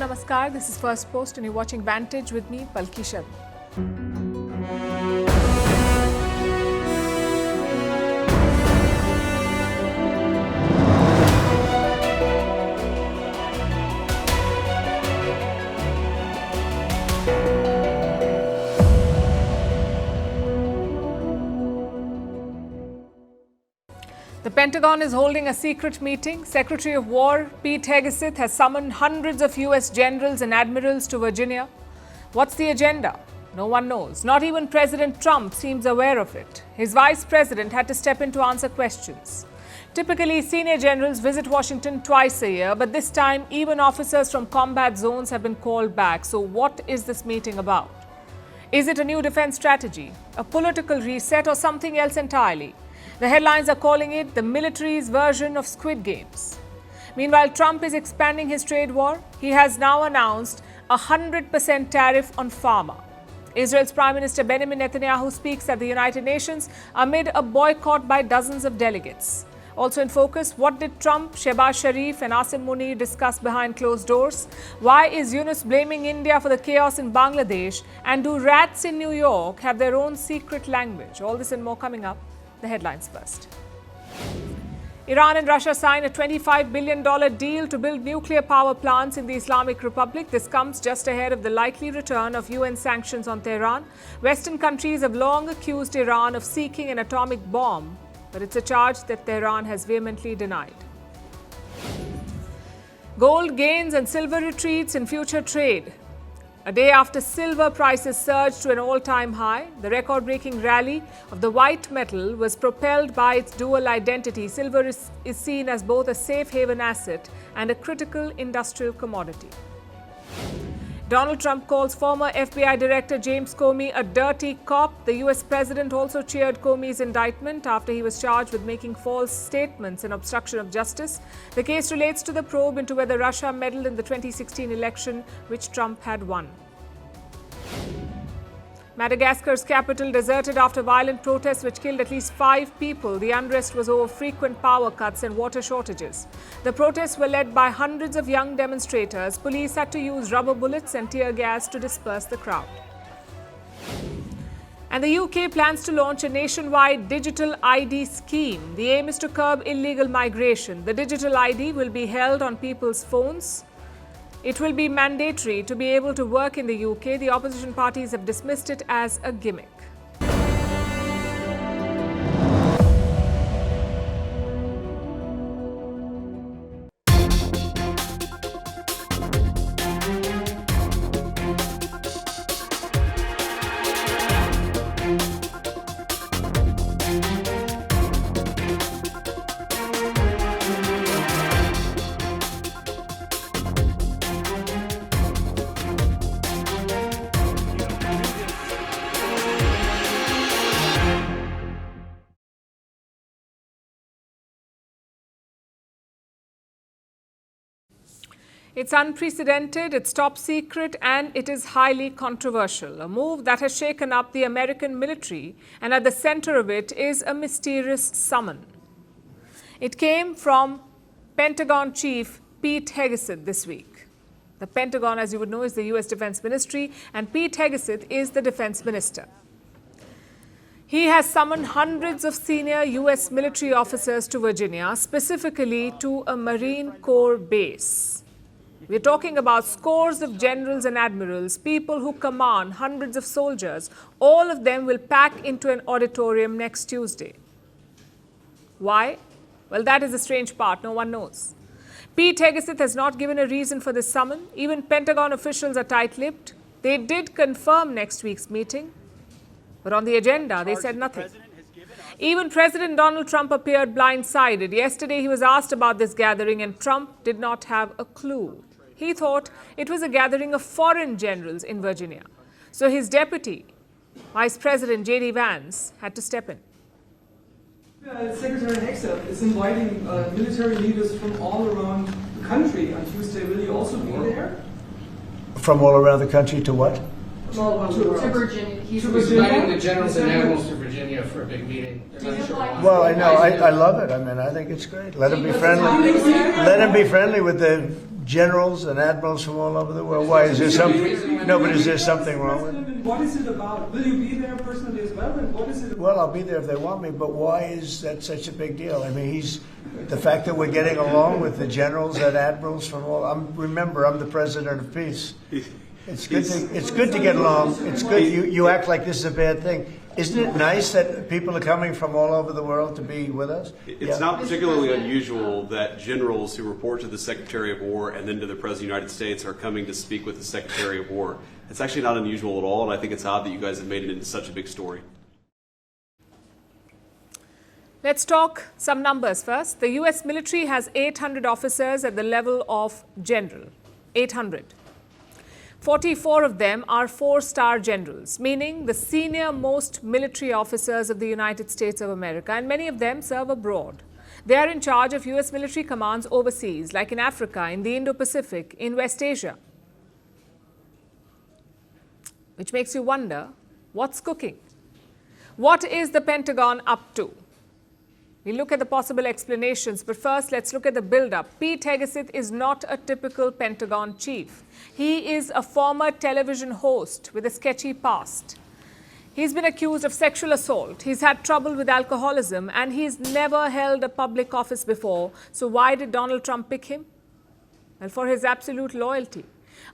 namaskar. This is Firstpost and you're watching Vantage with me, Palki Sharma. The Pentagon is holding a secret meeting. Secretary of War Pete Hegseth has summoned hundreds of U.S. generals and admirals to Virginia. What's the agenda? No one knows. Not even President Trump seems aware of it. His vice president had to step in to answer questions. Typically, senior generals visit Washington twice a year, but this time even officers from combat zones have been called back. So what is this meeting about? Is it a new defense strategy, a political reset, or something else entirely? The headlines are calling it the military's version of Squid Games. Meanwhile, Trump is expanding his trade war. He has now announced a 100% tariff on Pharma. Israel's Prime Minister Benjamin Netanyahu speaks at the United Nations amid a boycott by dozens of delegates. Also in focus, what did Trump, Shehbaz Sharif and Asim Munir discuss behind closed doors? Why is Yunus blaming India for the chaos in Bangladesh? And do rats in New York have their own secret language? All this and more coming up. The headlines first. Iran and Russia sign a $25 billion deal to build nuclear power plants in the Islamic Republic. This comes just ahead of the likely return of UN sanctions on Tehran. Western countries have long accused Iran of seeking an atomic bomb, but it's a charge that Tehran has vehemently denied. Gold gains and silver retreats in future trade. A day after silver prices surged to an all-time high, the record-breaking rally of the white metal was propelled by its dual identity. Silver is seen as both a safe haven asset and a critical industrial commodity. Donald Trump calls former FBI Director James Comey a dirty cop. The US president also cheered Comey's indictment after he was charged with making false statements and obstruction of justice. The case relates to the probe into whether Russia meddled in the 2016 election, which Trump had won. Madagascar's capital deserted after violent protests which killed at least 5 people. The unrest was over frequent power cuts and water shortages. The protests were led by hundreds of young demonstrators. Police had to use rubber bullets and tear gas to disperse the crowd. And the UK plans to launch a nationwide digital ID scheme. The aim is to curb illegal migration. The digital ID will be held on people's phones. It will be mandatory to be able to work in the UK. The opposition parties have dismissed it as a gimmick. It's unprecedented, it's top secret, and it is highly controversial. A move that has shaken up the American military, and at the center of it is a mysterious summon. It came from Pentagon Chief Pete Hegseth this week. The Pentagon, as you would know, is the US Defense Ministry, and Pete Hegseth is the Defense Minister. He has summoned hundreds of senior US military officers to Virginia, specifically to a Marine Corps base. We're talking about scores of generals and admirals, people who command hundreds of soldiers. All of them will pack into an auditorium next Tuesday. Why? Well, that is the strange part. No one knows. Pete Hegseth has not given a reason for this summon. Even Pentagon officials are tight-lipped. They did confirm next week's meeting, but on the agenda, they said nothing. Even President Donald Trump appeared blindsided. Yesterday, he was asked about this gathering, and Trump did not have a clue. He thought it was a gathering of foreign generals in Virginia. So his deputy, Vice President J.D. Vance, had to step in. Secretary Hegseth is inviting military leaders from all around the country on Tuesday. Will you also be there? From all around the country to what? from all over the world. To Virginia. To He's Virginia? Inviting the generals and admirals to Virginia for a big meeting. They're not sure why. Well, I know. I love it. I mean, I think it's great. Let him be friendly. Let him be friendly with the generals and admirals from all over the world. Why is there something? No, but is there something wrong with it? What is it about? Will you be there personally as well? And what is it about? Well, I'll be there if they want me. But why is that such a big deal? I mean, the fact that we're getting along with the generals and admirals from all. Remember, I'm the president of peace. It's good to get along. It's good. You act like this is a bad thing. Isn't it nice that people are coming from all over the world to be with us? It's not particularly unusual that generals who report to the Secretary of War and then to the President of the United States are coming to speak with the Secretary of War. It's actually not unusual at all, and I think it's odd that you guys have made it into such a big story. Let's talk some numbers first. The US military has 800 officers at the level of general. 800. 44 of them are 4-star generals, meaning the senior most military officers of the United States of America, and many of them serve abroad. They are in charge of US military commands overseas, like in Africa, in the Indo-Pacific, in West Asia. Which makes you wonder, what's cooking? What is the Pentagon up to? We'll look at the possible explanations, but first let's look at the build-up. Pete Hegseth is not a typical Pentagon chief. He is a former television host with a sketchy past. He's been accused of sexual assault, he's had trouble with alcoholism, and he's never held a public office before. So why did Donald Trump pick him? Well, for his absolute loyalty.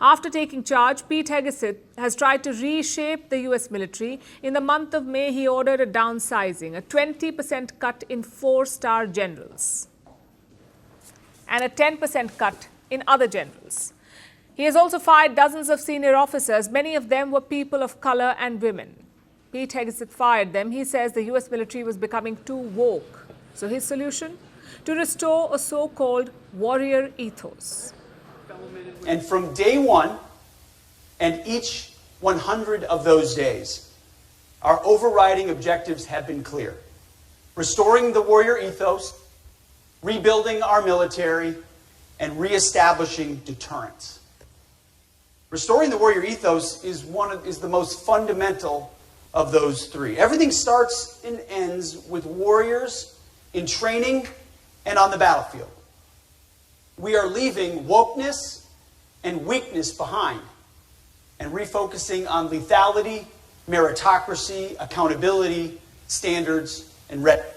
After taking charge, Pete Hegseth has tried to reshape the US military. In the month of May, he ordered a downsizing, a 20% cut in 4-star generals, and a 10% cut in other generals. He has also fired dozens of senior officers. Many of them were people of color and women. Pete Hegseth fired them. He says the US military was becoming too woke. So his solution? To restore a so-called warrior ethos. And from day one, and each 100 of those days, our overriding objectives have been clear. Restoring the warrior ethos, rebuilding our military, and reestablishing deterrence. Restoring the warrior ethos is the most fundamental of those three. Everything starts and ends with warriors in training and on the battlefield. We are leaving wokeness and weakness behind and refocusing on lethality, meritocracy, accountability, standards, and readiness.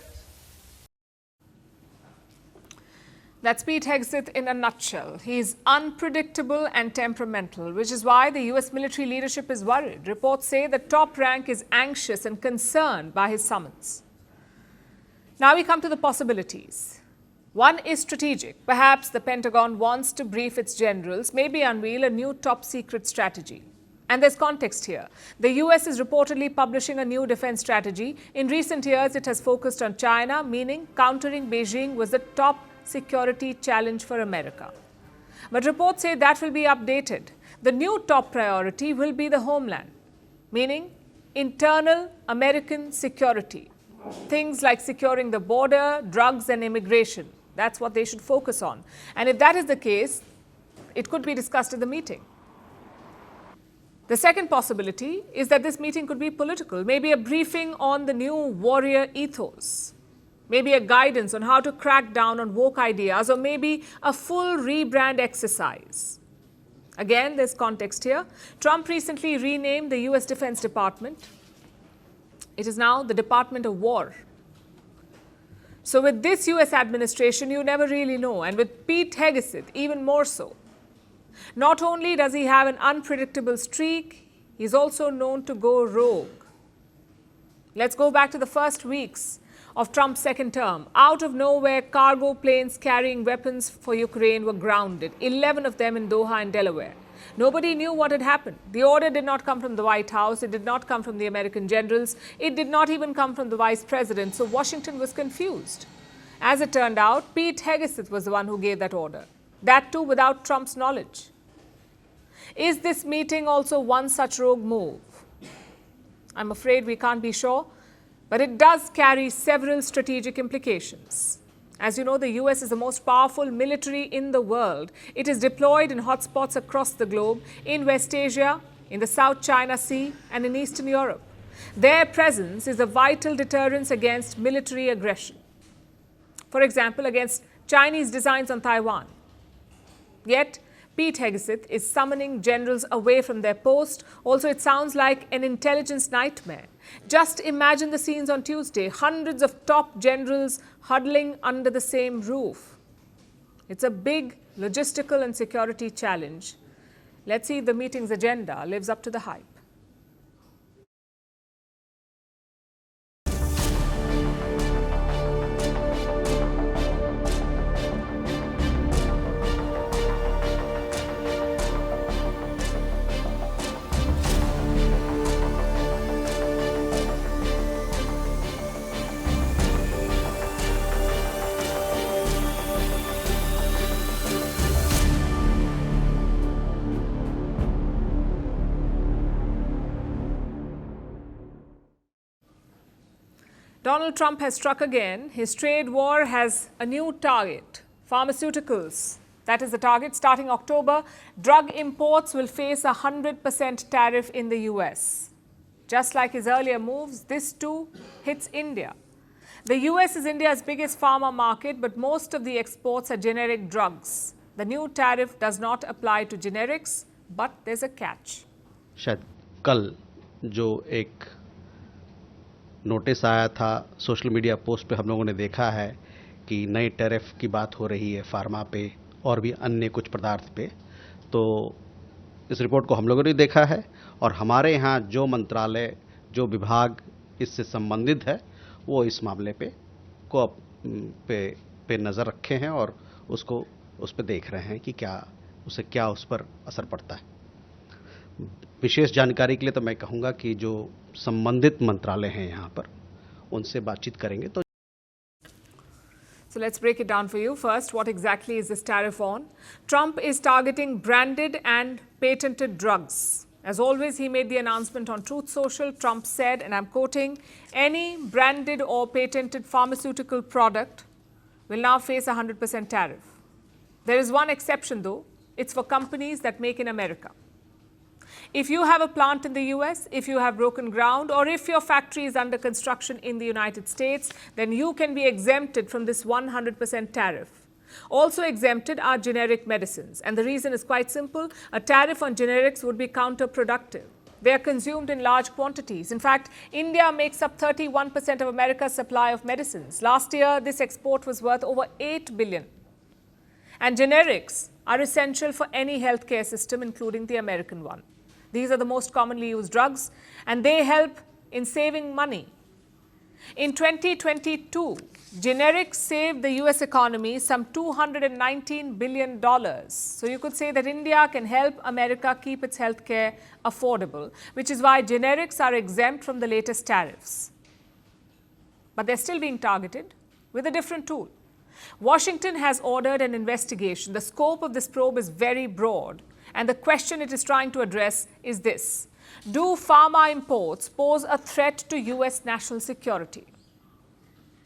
That's Pete Hegseth in a nutshell. He's unpredictable and temperamental, which is why the US military leadership is worried. Reports say the top rank is anxious and concerned by his summons. Now we come to the possibilities. One is strategic. Perhaps the Pentagon wants to brief its generals, maybe unveil a new top-secret strategy. And there's context here. The US is reportedly publishing a new defense strategy. In recent years, it has focused on China, meaning countering Beijing was the top security challenge for America. But reports say that will be updated. The new top priority will be the homeland, meaning internal American security. Things like securing the border, drugs and immigration. That's what they should focus on. And if that is the case, it could be discussed at the meeting. The second possibility is that this meeting could be political, maybe a briefing on the new warrior ethos, maybe a guidance on how to crack down on woke ideas, or maybe a full rebrand exercise. Again, there's context here. Trump recently renamed the US Defense Department. It is now the Department of War. So with this US administration, you never really know. And with Pete Hegseth, even more so. Not only does he have an unpredictable streak, he's also known to go rogue. Let's go back to the first weeks of Trump's second term. Out of nowhere, cargo planes carrying weapons for Ukraine were grounded, 11 of them in Doha and Delaware. Nobody knew what had happened. The order did not come from the White House. It did not come from the American generals. It did not even come from the vice president. So Washington was confused. As it turned out, Pete Hegseth was the one who gave that order. That too without Trump's knowledge. Is this meeting also one such rogue move? I'm afraid we can't be sure, but it does carry several strategic implications. As you know, the US is the most powerful military in the world. It is deployed in hotspots across the globe, in West Asia, in the South China Sea and in Eastern Europe. Their presence is a vital deterrence against military aggression. For example, against Chinese designs on Taiwan. Yet, Pete Hegseth is summoning generals away from their post. Also, it sounds like an intelligence nightmare. Just imagine the scenes on Tuesday. Hundreds of top generals huddling under the same roof. It's a big logistical and security challenge. Let's see if the meeting's agenda lives up to the hype. Donald Trump has struck again. His trade war has a new target, pharmaceuticals. That is the target. Starting October, drug imports will face a 100% tariff in the US. Just like his earlier moves, this too hits India. The US is India's biggest pharma market, but most of the exports are generic drugs. The new tariff does not apply to generics, but there's a catch. शायद कल जो एक notice आया था social media post पे हम लोगों ने देखा है कि नए टैरिफ की बात हो रही है फार्मा पे और भी अन्य कुछ पदार्थ पे। तो इस रिपोर्ट को हम लोगों ने देखा है और हमारे यहाँ जो मंत्रालय जो विभाग इससे संबंधित है वो इस मामले पे नज़र रखे हैं और उसको उस पर देख रहे हैं कि क्या उस पर असर पड़ता है। विशेष जानकारी के लिए तो मैं कहूँगा कि जो संबंधित मंत्रालय हैं यहाँ पर उनसे बातचीत करेंगे तो So let's break it down for you. First, what exactly is this tariff on? Trump is targeting branded and patented drugs. As always, he made the announcement on Truth Social. Trump said, and I'm quoting, any branded or patented pharmaceutical product will now face a 100% tariff. There is one exception though. It's for companies that make in America. If you have a plant in the US, if you have broken ground, or if your factory is under construction in the United States, then you can be exempted from this 100% tariff. Also exempted are generic medicines. And the reason is quite simple. A tariff on generics would be counterproductive. They are consumed in large quantities. In fact, India makes up 31% of America's supply of medicines. Last year, this export was worth over $8 billion. And generics are essential for any healthcare system, including the American one. These are the most commonly used drugs, and they help in saving money. In 2022, generics saved the US economy some $219 billion. So you could say that India can help America keep its healthcare affordable, which is why generics are exempt from the latest tariffs. But they're still being targeted with a different tool. Washington has ordered an investigation. The scope of this probe is very broad. And the question it is trying to address is this. Do pharma imports pose a threat to US national security?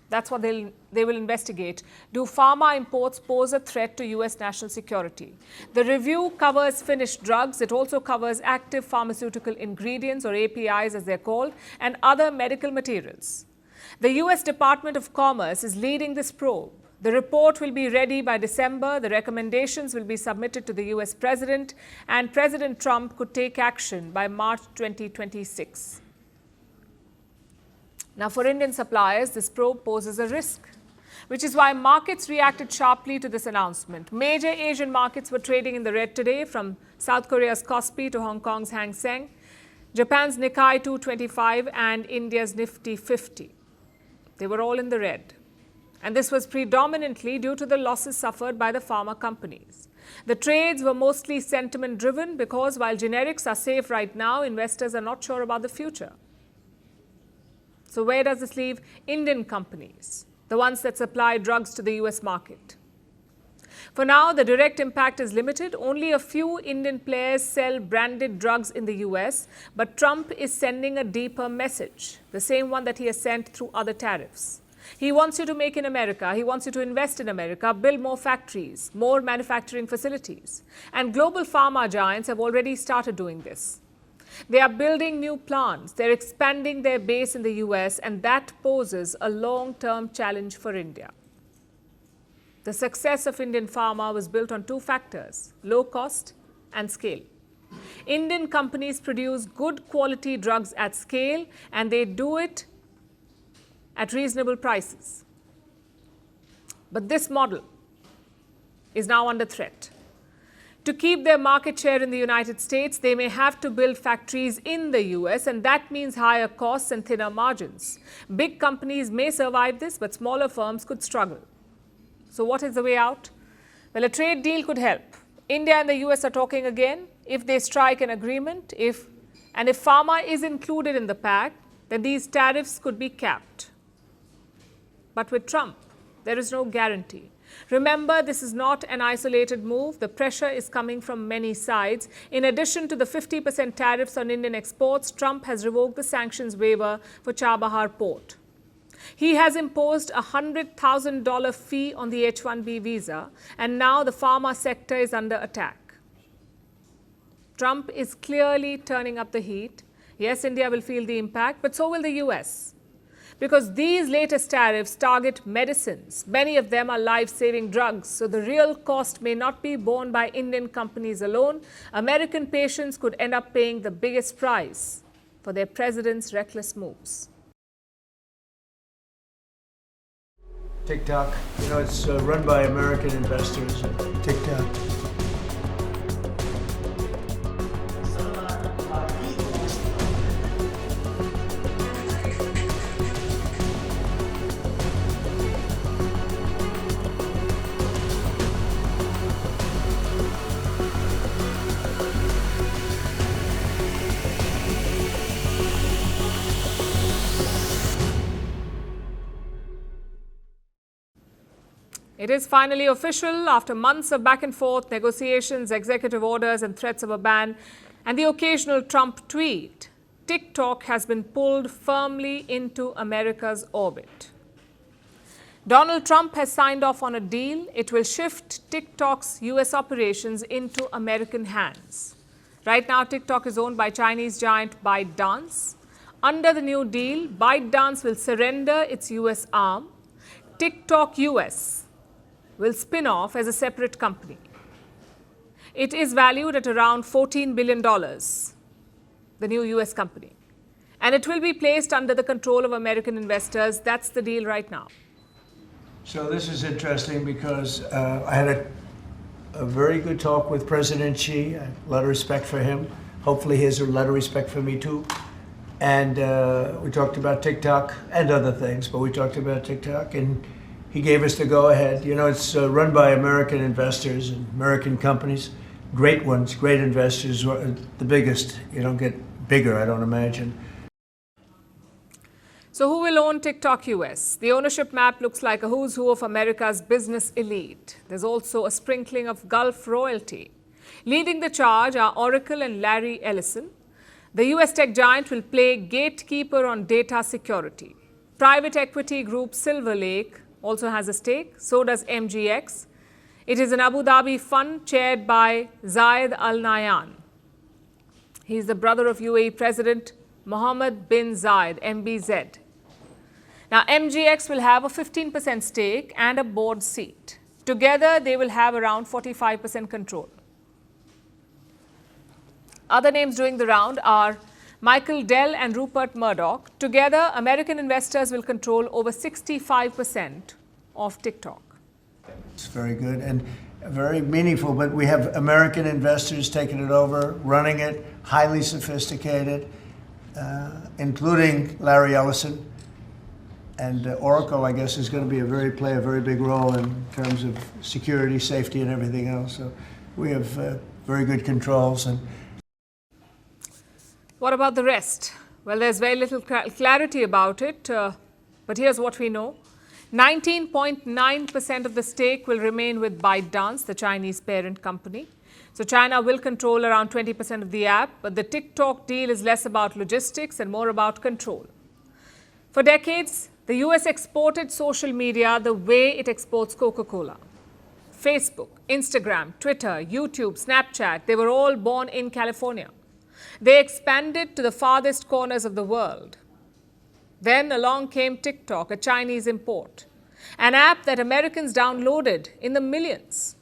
That's what they will investigate. Do pharma imports pose a threat to US national security? The review covers finished drugs. It also covers active pharmaceutical ingredients, or APIs as they're called, and other medical materials. The US Department of Commerce is leading this probe. The report will be ready by December. The recommendations will be submitted to the US President, and President Trump could take action by March 2026. Now, for Indian suppliers, this probe poses a risk, which is why markets reacted sharply to this announcement. Major Asian markets were trading in the red today, from South Korea's Kospi to Hong Kong's Hang Seng, Japan's Nikkei 225 and India's Nifty 50. They were all in the red. And this was predominantly due to the losses suffered by the pharma companies. The trades were mostly sentiment-driven because while generics are safe right now, investors are not sure about the future. So where does this leave Indian companies, the ones that supply drugs to the US market? For now, the direct impact is limited. Only a few Indian players sell branded drugs in the US, but Trump is sending a deeper message, the same one that he has sent through other tariffs. He wants you to make in America. He wants you to invest in America, build more factories, more manufacturing facilities. And global pharma giants have already started doing this. They are building new plants, they're expanding their base in the US, and that poses a long-term challenge for India. The success of Indian pharma was built on two factors: low cost and scale. Indian companies produce good quality drugs at scale, and they do it at reasonable prices. But this model is now under threat. To keep their market share in the United States, they may have to build factories in the US, and that means higher costs and thinner margins. Big companies may survive this, but smaller firms could struggle. So what is the way out? Well, a trade deal could help. India and the US are talking again. If they strike an agreement, if pharma is included in the pact, then these tariffs could be capped. But with Trump, there is no guarantee. Remember, this is not an isolated move. The pressure is coming from many sides. In addition to the 50% tariffs on Indian exports, Trump has revoked the sanctions waiver for Chabahar port. He has imposed a $100,000 fee on the H-1B visa, and now the pharma sector is under attack. Trump is clearly turning up the heat. Yes, India will feel the impact, but so will the US. Because these latest tariffs target medicines. Many of them are life-saving drugs, so the real cost may not be borne by Indian companies alone. American patients could end up paying the biggest price for their president's reckless moves. TikTok, you know, it's run by American investors. TikTok. It is finally official. After months of back and forth, negotiations, executive orders and threats of a ban, and the occasional Trump tweet, TikTok has been pulled firmly into America's orbit. Donald Trump has signed off on a deal. It will shift TikTok's US operations into American hands. Right now, TikTok is owned by Chinese giant ByteDance. Under the new deal, ByteDance will surrender its US arm. TikTok US will spin off as a separate company. It is valued at around $14 billion, the new US company. And it will be placed under the control of American investors. That's the deal right now. So this is interesting because I had a very good talk with President Xi. A lot of respect for him. Hopefully he has a lot of respect for me too. And we talked about TikTok and other things, but we talked about TikTok, and he gave us the go-ahead. You know, it's run by American investors and American companies, great ones, great investors, the biggest. You don't get bigger, I don't imagine. So who will own TikTok US? The ownership map looks like a who's who of America's business elite. There's also a sprinkling of Gulf royalty. Leading the charge are Oracle and Larry Ellison. The US tech giant will play gatekeeper on data security. Private equity group Silver Lake also has a stake, so does MGX. It is an Abu Dhabi fund chaired by Zayed Al Nahyan. He is the brother of UAE President Mohammed bin Zayed, MBZ. Now, MGX will have a 15% stake and a board seat. Together, they will have around 45% control. Other names doing the round are Michael Dell and Rupert Murdoch. Together, American investors will control over 65% of TikTok. It's very good and very meaningful, but we have American investors taking it over, running it, highly sophisticated, including Larry Ellison. And Oracle, I guess, is going to play a very big role in terms of security, safety, and everything else. So we have very good controls. And what about the rest? Well, there's very little clarity about it, but here's what we know. 19.9% of the stake will remain with ByteDance, the Chinese parent company. So China will control around 20% of the app, but the TikTok deal is less about logistics and more about control. For decades, the US exported social media the way it exports Coca-Cola. Facebook, Instagram, Twitter, YouTube, Snapchat, they were all born in California. They expanded to the farthest corners of the world. Then along came TikTok, a Chinese import, an app that Americans downloaded in the millions.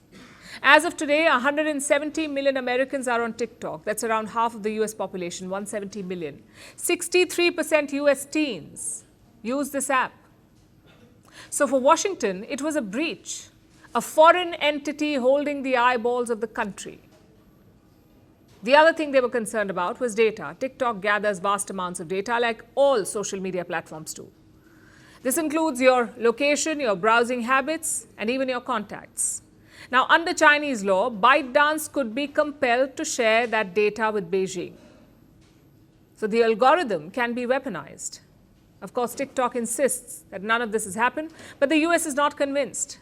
As of today, 170 million Americans are on TikTok. That's around half of the US population, 170 million. 63% US teens use this app. So for Washington, it was a breach, a foreign entity holding the eyeballs of the country. The other thing they were concerned about was data. TikTok gathers vast amounts of data like all social media platforms do. This includes your location, your browsing habits, and even your contacts. Now, under Chinese law, ByteDance could be compelled to share that data with Beijing. So the algorithm can be weaponized. Of course, TikTok insists that none of this has happened, but the US is not convinced.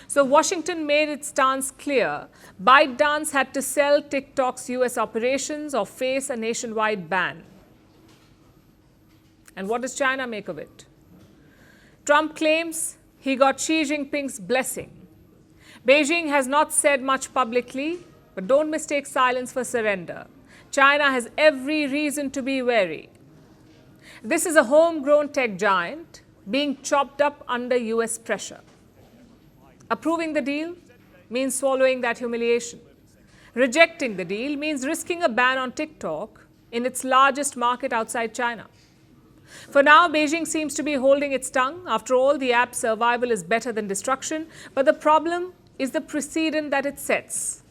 So Washington made its stance clear. ByteDance had to sell TikTok's US operations or face a nationwide ban. And what does China make of it? Trump claims he got Xi Jinping's blessing. Beijing has not said much publicly, but don't mistake silence for surrender. China has every reason to be wary. This is a homegrown tech giant being chopped up under US pressure. Approving the deal means swallowing that humiliation. Rejecting the deal means risking a ban on TikTok in its largest market outside China. For now, Beijing seems to be holding its tongue. After all, the app's survival is better than destruction, but the problem is the precedent that it sets.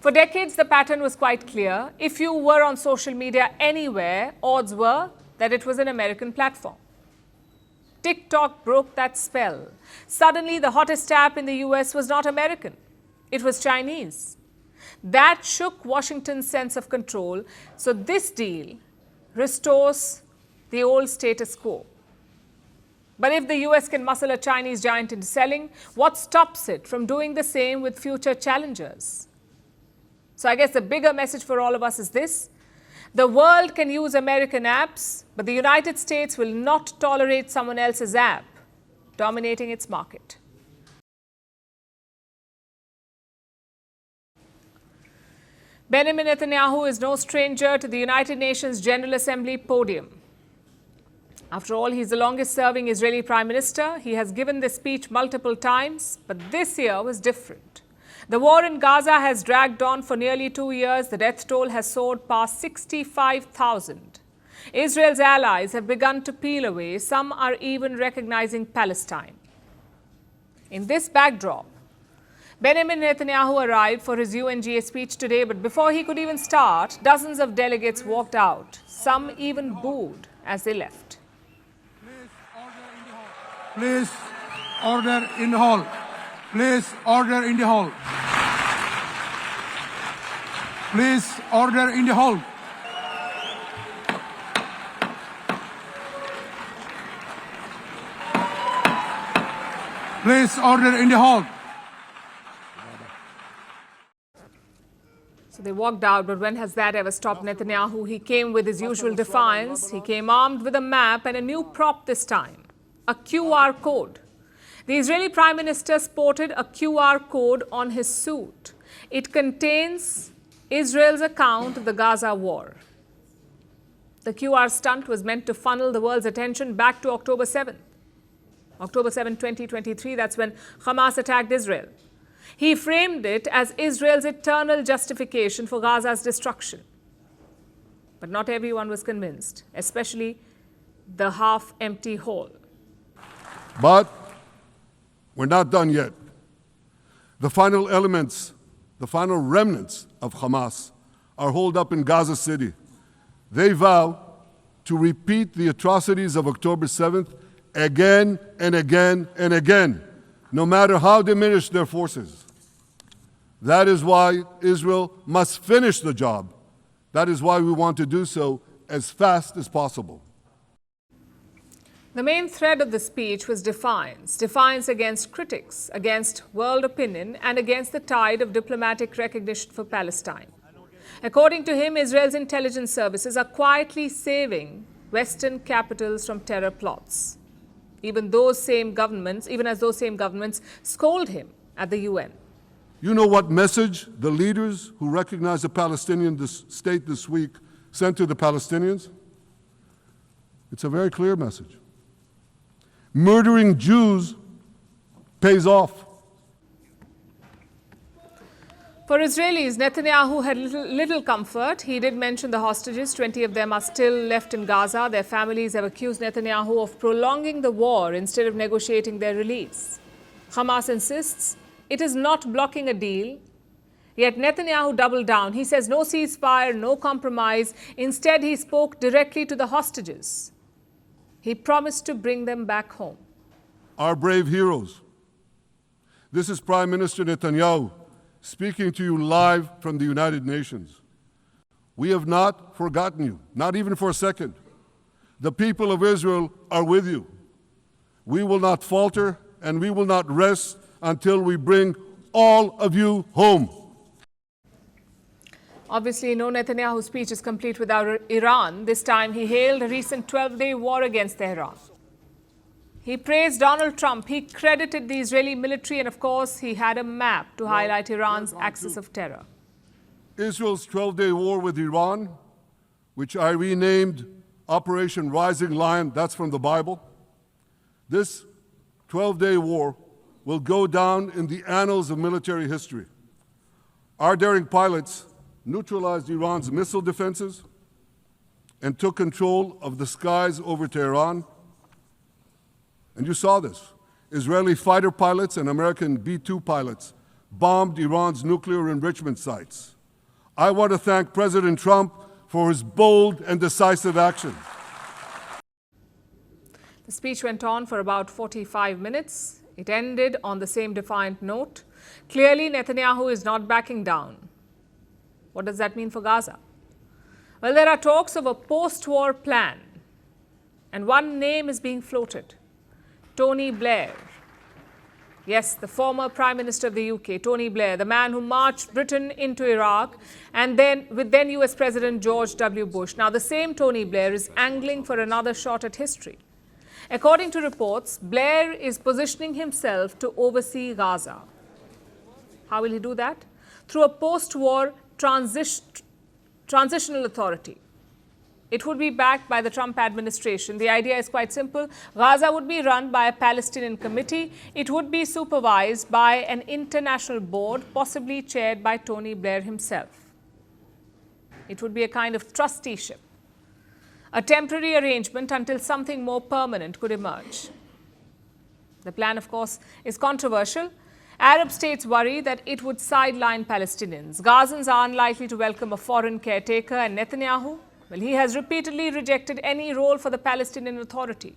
For decades, the pattern was quite clear. If you were on social media anywhere, odds were that it was an American platform. TikTok broke that spell. Suddenly, the hottest app in the US was not American. It was Chinese. That shook Washington's sense of control. So this deal restores the old status quo. But if the US can muscle a Chinese giant into selling, what stops it from doing the same with future challengers? So I guess the bigger message for all of us is this: the world can use American apps, but the United States will not tolerate someone else's app dominating its market. Benjamin Netanyahu is no stranger to the United Nations General Assembly podium. After all, he's the longest-serving Israeli Prime Minister. He has given this speech multiple times, but this year was different. The war in Gaza has dragged on for nearly 2 years. The death toll has soared past 65,000. Israel's allies have begun to peel away. Some are even recognizing Palestine. In this backdrop, Benjamin Netanyahu arrived for his UNGA speech today, but before he could even start, dozens of delegates walked out. Some even booed as they left. Please order in the hall. Please order in the hall. Please order in the hall. Please order in the hall. So they walked out, but when has that ever stopped Netanyahu? He came with his usual defiance. He came armed with a map and a new prop this time, a QR code. The Israeli Prime Minister sported a QR code on his suit. It contains Israel's account of the Gaza war. The QR stunt was meant to funnel the world's attention back to October 7th. October 7, 2023, that's when Hamas attacked Israel. He framed it as Israel's eternal justification for Gaza's destruction. But not everyone was convinced, especially the half-empty hall. But we're not done yet. The final elements, the final remnants of Hamas are holed up in Gaza City. They vow to repeat the atrocities of October 7th again and again and again, no matter how diminished their forces. That is why Israel must finish the job. That is why we want to do so as fast as possible. The main thread of the speech was defiance. Defiance against critics, against world opinion, and against the tide of diplomatic recognition for Palestine. According to him, Israel's intelligence services are quietly saving Western capitals from terror plots. Even as those same governments scold him at the UN. You know what message the leaders who recognize the Palestinian state this week sent to the Palestinians? It's a very clear message. Murdering Jews pays off. For Israelis, Netanyahu had little comfort. He did mention the hostages. 20 of them are still left in Gaza. Their families have accused Netanyahu of prolonging the war instead of negotiating their release. Hamas insists it is not blocking a deal. Yet Netanyahu doubled down. He says no ceasefire, no compromise. Instead, he spoke directly to the hostages. He promised to bring them back home. Our brave heroes. This is Prime Minister Netanyahu speaking to you live from the United Nations. We have not forgotten you, not even for a second. The people of Israel are with you. We will not falter and we will not rest until we bring all of you home. Obviously, no Netanyahu speech is complete without Iran. This time, he hailed a recent 12-day war against Tehran. He praised Donald Trump. He credited the Israeli military, and of course, he had a map to highlight Iran's axis of terror. Israel's 12-day war with Iran, which I renamed Operation Rising Lion, that's from the Bible. This 12-day war will go down in the annals of military history. Our daring pilots neutralized Iran's missile defenses and took control of the skies over Tehran. And you saw this. Israeli fighter pilots and American B-2 pilots bombed Iran's nuclear enrichment sites. I want to thank President Trump for his bold and decisive action. The speech went on for about 45 minutes. It ended on the same defiant note. Clearly, Netanyahu is not backing down. What does that mean for Gaza? Well, there are talks of a post-war plan, and one name is being floated: Tony Blair. Yes, the former Prime Minister of the UK, Tony Blair, the man who marched Britain into Iraq, and then with then US President George W. Bush. Now, the same Tony Blair is angling for another shot at history. According to reports, Blair is positioning himself to oversee Gaza. How will he do that? Through a post-war transitional authority. It would be backed by the Trump administration. The idea is quite simple. Gaza would be run by a Palestinian committee. It would be supervised by an international board, possibly chaired by Tony Blair himself. It would be a kind of trusteeship, a temporary arrangement until something more permanent could emerge. The plan, of course, is controversial. Arab states worry that it would sideline Palestinians. Gazans are unlikely to welcome a foreign caretaker, and Netanyahu, well, he has repeatedly rejected any role for the Palestinian Authority.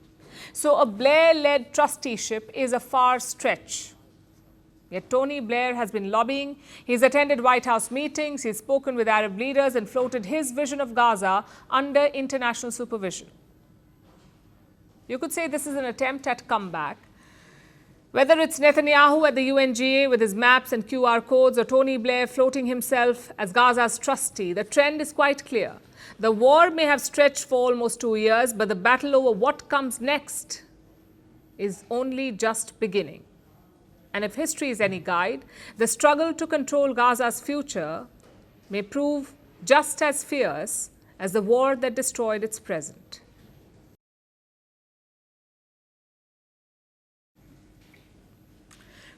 So a Blair-led trusteeship is a far stretch. Yet Tony Blair has been lobbying. He's attended White House meetings. He's spoken with Arab leaders and floated his vision of Gaza under international supervision. You could say this is an attempt at comeback. Whether it's Netanyahu at the UNGA with his maps and QR codes, or Tony Blair floating himself as Gaza's trustee, the trend is quite clear. The war may have stretched for almost 2 years, but the battle over what comes next is only just beginning. And if history is any guide, the struggle to control Gaza's future may prove just as fierce as the war that destroyed its present.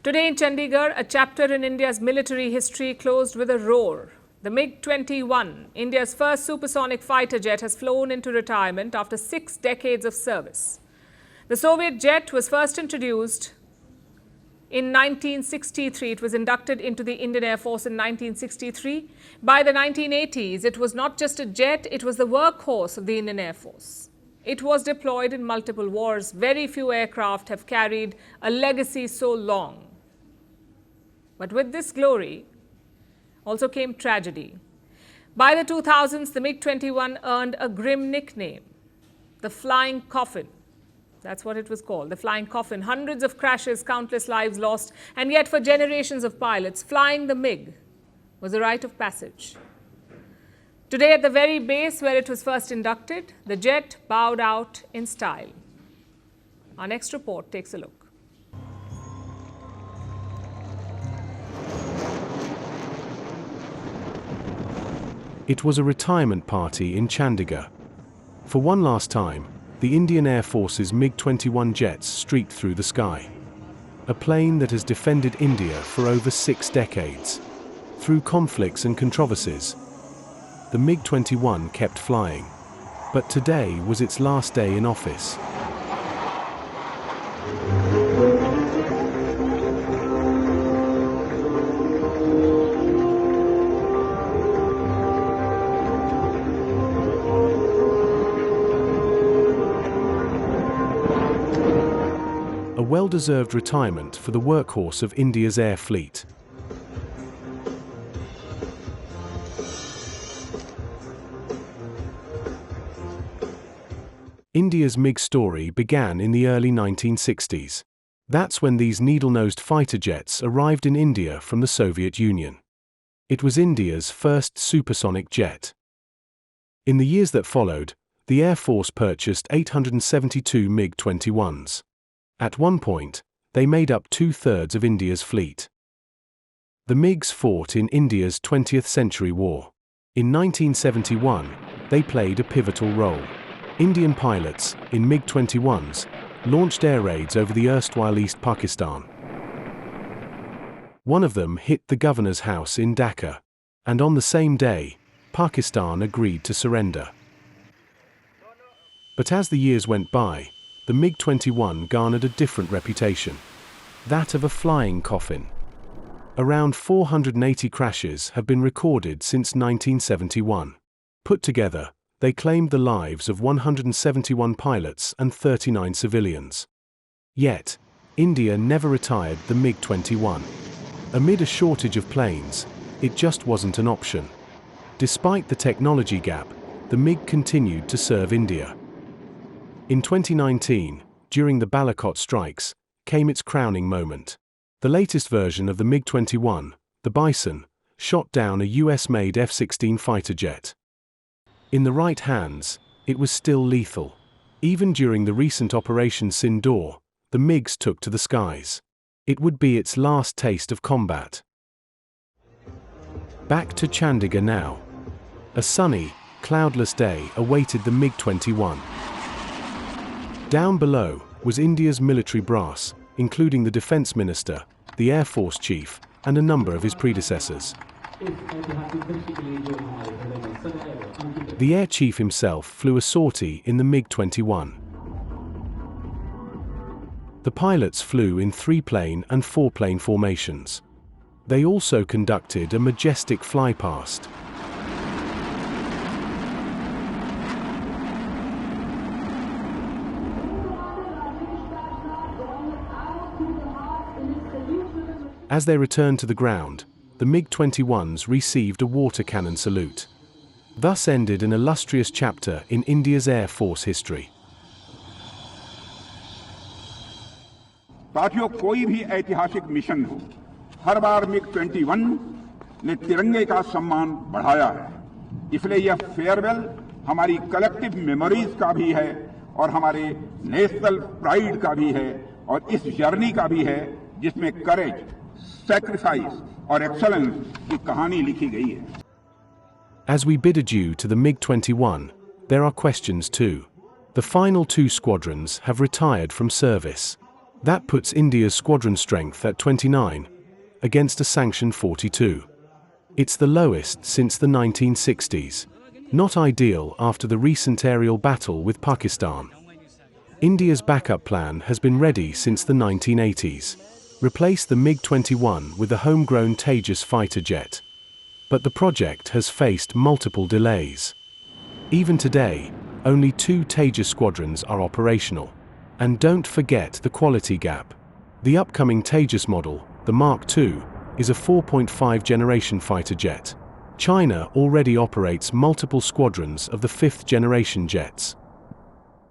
Today in Chandigarh, a chapter in India's military history closed with a roar. The MiG-21, India's first supersonic fighter jet, has flown into retirement after 6 decades of service. The Soviet jet was first introduced in 1963. It was inducted into the Indian Air Force in 1963. By the 1980s, it was not just a jet, it was the workhorse of the Indian Air Force. It was deployed in multiple wars. Very few aircraft have carried a legacy so long. But with this glory also came tragedy. By the 2000s, the MiG-21 earned a grim nickname, the Flying Coffin. That's what it was called, the Flying Coffin. Hundreds of crashes, countless lives lost, and yet for generations of pilots, flying the MiG was a rite of passage. Today, at the very base where it was first inducted, the jet bowed out in style. Our next report takes a look. It was a retirement party in Chandigarh. For one last time, the Indian Air Force's MiG-21 jets streaked through the sky. A plane that has defended India for over 6 decades. Through conflicts and controversies, the MiG-21 kept flying. But today was its last day in office. A well-deserved retirement for the workhorse of India's air fleet. India's MiG story began in the early 1960s. That's when these needle-nosed fighter jets arrived in India from the Soviet Union. It was India's first supersonic jet. In the years that followed, the Air Force purchased 872 MiG-21s. At one point, they made up 2/3 of India's fleet. The MiGs fought in India's 20th Century War. In 1971, they played a pivotal role. Indian pilots, in MiG-21s, launched air raids over the erstwhile East Pakistan. One of them hit the governor's house in Dhaka, and on the same day, Pakistan agreed to surrender. But as the years went by, the MiG-21 garnered a different reputation, that of a flying coffin. Around 480 crashes have been recorded since 1971. Put together, they claimed the lives of 171 pilots and 39 civilians. Yet, India never retired the MiG-21. Amid a shortage of planes, it just wasn't an option. Despite the technology gap, the MiG continued to serve India. In 2019, during the Balakot strikes, came its crowning moment. The latest version of the MiG-21, the Bison, shot down a US-made F-16 fighter jet. In the right hands, it was still lethal. Even during the recent Operation Sindoor, the MiGs took to the skies. It would be its last taste of combat. Back to Chandigarh now. A sunny, cloudless day awaited the MiG-21. Down below was India's military brass, including the Defence Minister, the Air Force Chief, and a number of his predecessors. The Air Chief himself flew a sortie in the MiG-21. The pilots flew in 3-plane and 4-plane formations. They also conducted a majestic flypast. As they returned to the ground, the MiG-21s received a water cannon salute. Thus ended an illustrious chapter in India's Air Force history. साथियों, कोई भी ऐतिहासिक mission हो, हर बार MiG-21 ने तिरंगे का सम्मान बढ़ाया है। इसलिए यह फेयरवेल हमारी कलेक्टिव मेमोरीज का भी है और हमारे नेशनल प्राइड का भी है और इस जर्नी का भी है जिसमें करेज, सैक्रिफाइस और एक्सेलेंस की कहानी लिखी गई है। As we bid adieu to the MiG-21, there are questions too. The final 2 squadrons have retired from service. That puts India's squadron strength at 29, against a sanctioned 42. It's the lowest since the 1960s. Not ideal after the recent aerial battle with Pakistan. India's backup plan has been ready since the 1980s. Replace the MiG-21 with a homegrown Tejas fighter jet. But the project has faced multiple delays. Even today, only 2 Tejas squadrons are operational. And don't forget the quality gap. The upcoming Tejas model, the Mark II, is a 4.5 generation fighter jet. China already operates multiple squadrons of the 5th generation jets.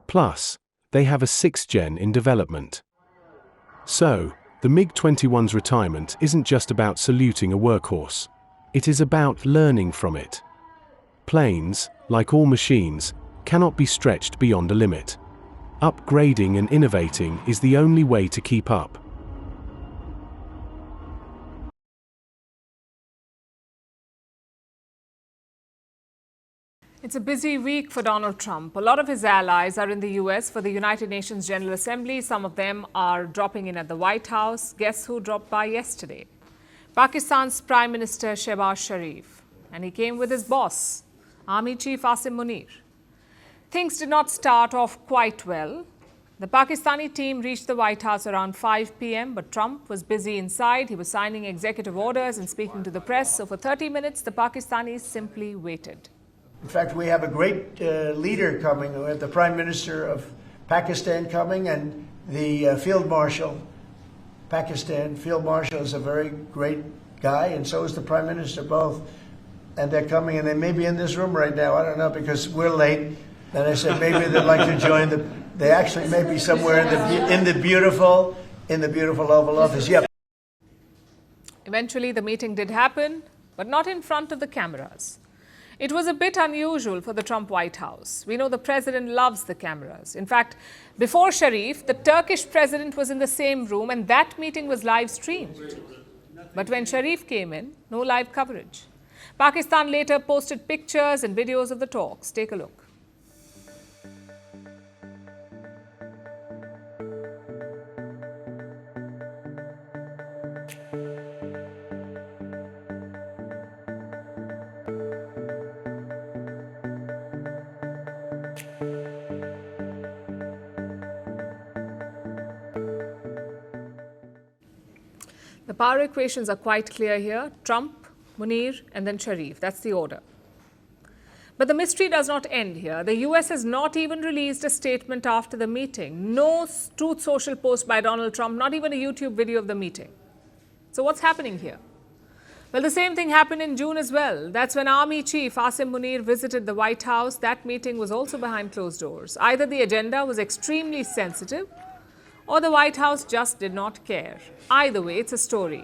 Plus, they have a 6th gen in development. So, the MiG-21's retirement isn't just about saluting a workhorse. It is about learning from it. Planes, like all machines, cannot be stretched beyond a limit. Upgrading and innovating is the only way to keep up. It's a busy week for Donald Trump. A lot of his allies are in the US for the United Nations General Assembly. Some of them are dropping in at the White House. Guess who dropped by yesterday? Pakistan's Prime Minister Shehbaz Sharif. And he came with his boss, Army Chief Asim Munir. Things did not start off quite well. The Pakistani team reached the White House around 5 p.m., but Trump was busy inside. He was signing executive orders and speaking to the press. So for 30 minutes, the Pakistanis simply waited. In fact, we have a great leader coming. We have the Prime Minister of Pakistan coming and the Field Marshal. Pakistan Field Marshal is a very great guy, and so is the Prime Minister, both. And they're coming, and they may be in this room right now. I don't know, because we're late. And I said maybe they'd like to join the. They actually may be somewhere in the beautiful Oval Office. Yep. Eventually, the meeting did happen, but not in front of the cameras. It was a bit unusual for the Trump White House. We know the president loves the cameras. In fact, before Sharif, the Turkish president was in the same room, and that meeting was live streamed. But when Sharif came in, no live coverage. Pakistan later posted pictures and videos of the talks. Take a look. The power equations are quite clear here. Trump, Munir, and then Sharif. That's the order. But the mystery does not end here. The US has not even released a statement after the meeting. No Truth Social post by Donald Trump, not even a YouTube video of the meeting. So what's happening here? Well, the same thing happened in June as well. That's when Army Chief Asim Munir visited the White House. That meeting was also behind closed doors. Either the agenda was extremely sensitive, or the White House just did not care. Either way, it's a story.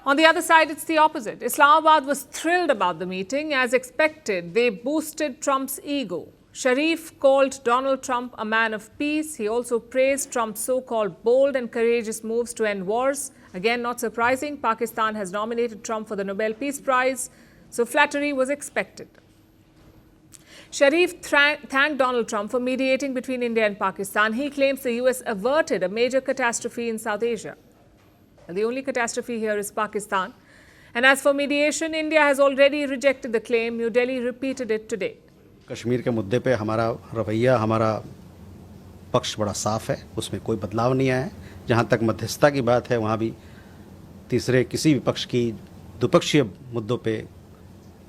On the other side, it's the opposite. Islamabad was thrilled about the meeting. As expected, they boosted Trump's ego. Sharif called Donald Trump a man of peace. He also praised Trump's so-called bold and courageous moves to end wars. Again, not surprising, Pakistan has nominated Trump for the Nobel Peace Prize, so flattery was expected. Sharif thanked Donald Trump for mediating between India and Pakistan. He claims the US averted a major catastrophe in South Asia. And the only catastrophe here is Pakistan. And as for mediation, India has already rejected the claim. New Delhi repeated it today. Kashmir के मुद्दे पे हमारा रवैया, हमारा पक्ष बड़ा साफ है, उसमें कोई बदलाव नहीं आया है। जहाँ तक मध्यस्थता की बात है, वहाँ भी तीसरे किसी भी पक्ष की द्विपक्षीय मुद्दों पे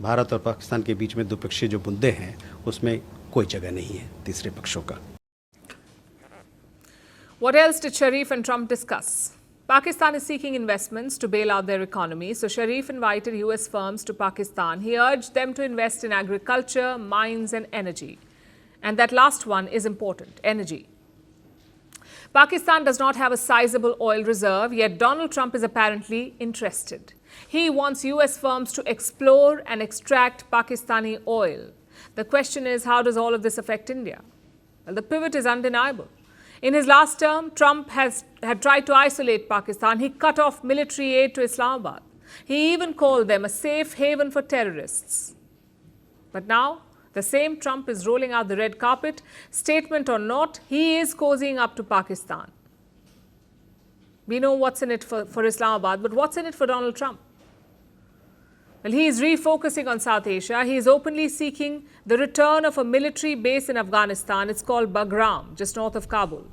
भारत और पाकिस्तान के बीच में द्विपक्षीय जो मुद्दे हैं, उसमें कोई जगह नहीं है तीसरे पक्षों का। What else did Sharif and Trump discuss? Pakistan is seeking investments to bail out their economy, so Sharif invited US firms to Pakistan. He urged them to invest in agriculture, mines and energy. And that last one is important, energy. Pakistan does not have a sizable oil reserve, yet Donald Trump is apparently interested. He wants US firms to explore and extract Pakistani oil. The question is, how does all of this affect India? Well, the pivot is undeniable. In his last term, Trump had tried to isolate Pakistan. He cut off military aid to Islamabad. He even called them a safe haven for terrorists. But now, the same Trump is rolling out the red carpet. Statement or not, he is cozying up to Pakistan. We know what's in it for Islamabad, but what's in it for Donald Trump? Well, he is refocusing on South Asia. He is openly seeking the return of a military base in Afghanistan. It's called Bagram, just north of Kabul.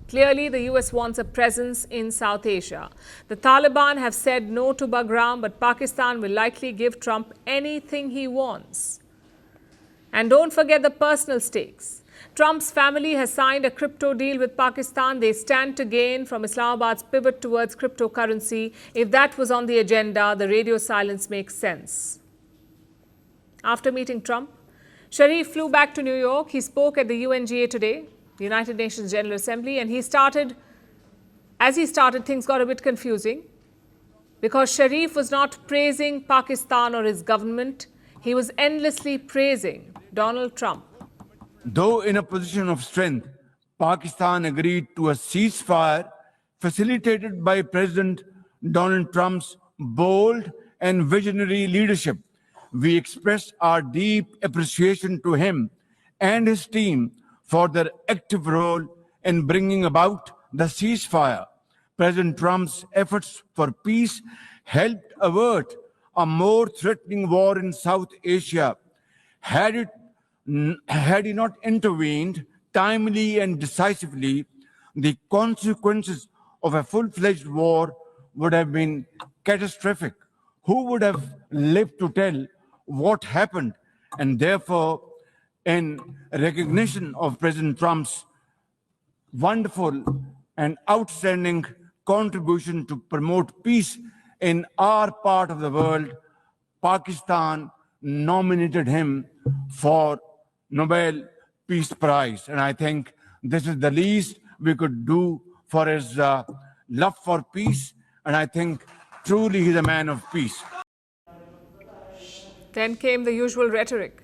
Clearly, the US wants a presence in South Asia. The Taliban have said no to Bagram, but Pakistan will likely give Trump anything he wants. And don't forget the personal stakes. Trump's family has signed a crypto deal with Pakistan. They stand to gain from Islamabad's pivot towards cryptocurrency. If that was on the agenda, the radio silence makes sense. After meeting Trump, Sharif flew back to New York. He spoke at the UNGA today, the United Nations General Assembly, and as he started, things got a bit confusing because Sharif was not praising Pakistan or his government. He was endlessly praising Donald Trump. Though in a position of strength, Pakistan agreed to a ceasefire facilitated by President Donald Trump's bold and visionary leadership. we express our deep appreciation to him and his team for their active role in bringing about the ceasefire. President Trump's efforts for peace helped avert a more threatening war in South Asia. Had he not intervened timely and decisively, the consequences of a full-fledged war would have been catastrophic. Who would have lived to tell what happened? And therefore, in recognition of President Trump's wonderful and outstanding contribution to promote peace in our part of the world, Pakistan nominated him for Nobel Peace Prize. And I think this is the least we could do for his love for peace. And I think truly he's a man of peace. Then came the usual rhetoric.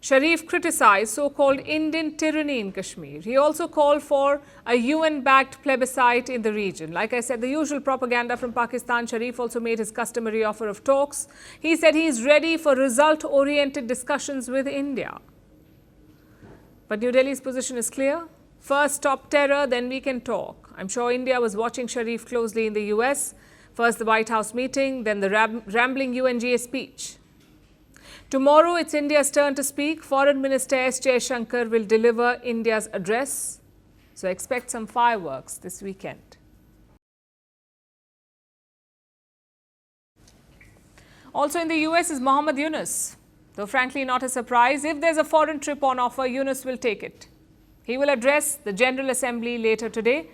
Sharif criticized so-called Indian tyranny in Kashmir. He also called for a UN-backed plebiscite in the region. Like I said, the usual propaganda from Pakistan. Sharif also made his customary offer of talks. He said he is ready for result-oriented discussions with India. But New Delhi's position is clear. First stop terror, then we can talk. I'm sure India was watching Sharif closely in the US. First the White House meeting, then the rambling UNGA speech. Tomorrow, it's India's turn to speak. Foreign Minister S. Jaishankar will deliver India's address. So expect some fireworks this weekend. Also in the US is Mohammed Yunus. Though frankly not a surprise, if there's a foreign trip on offer, Yunus will take it. He will address the General Assembly later today.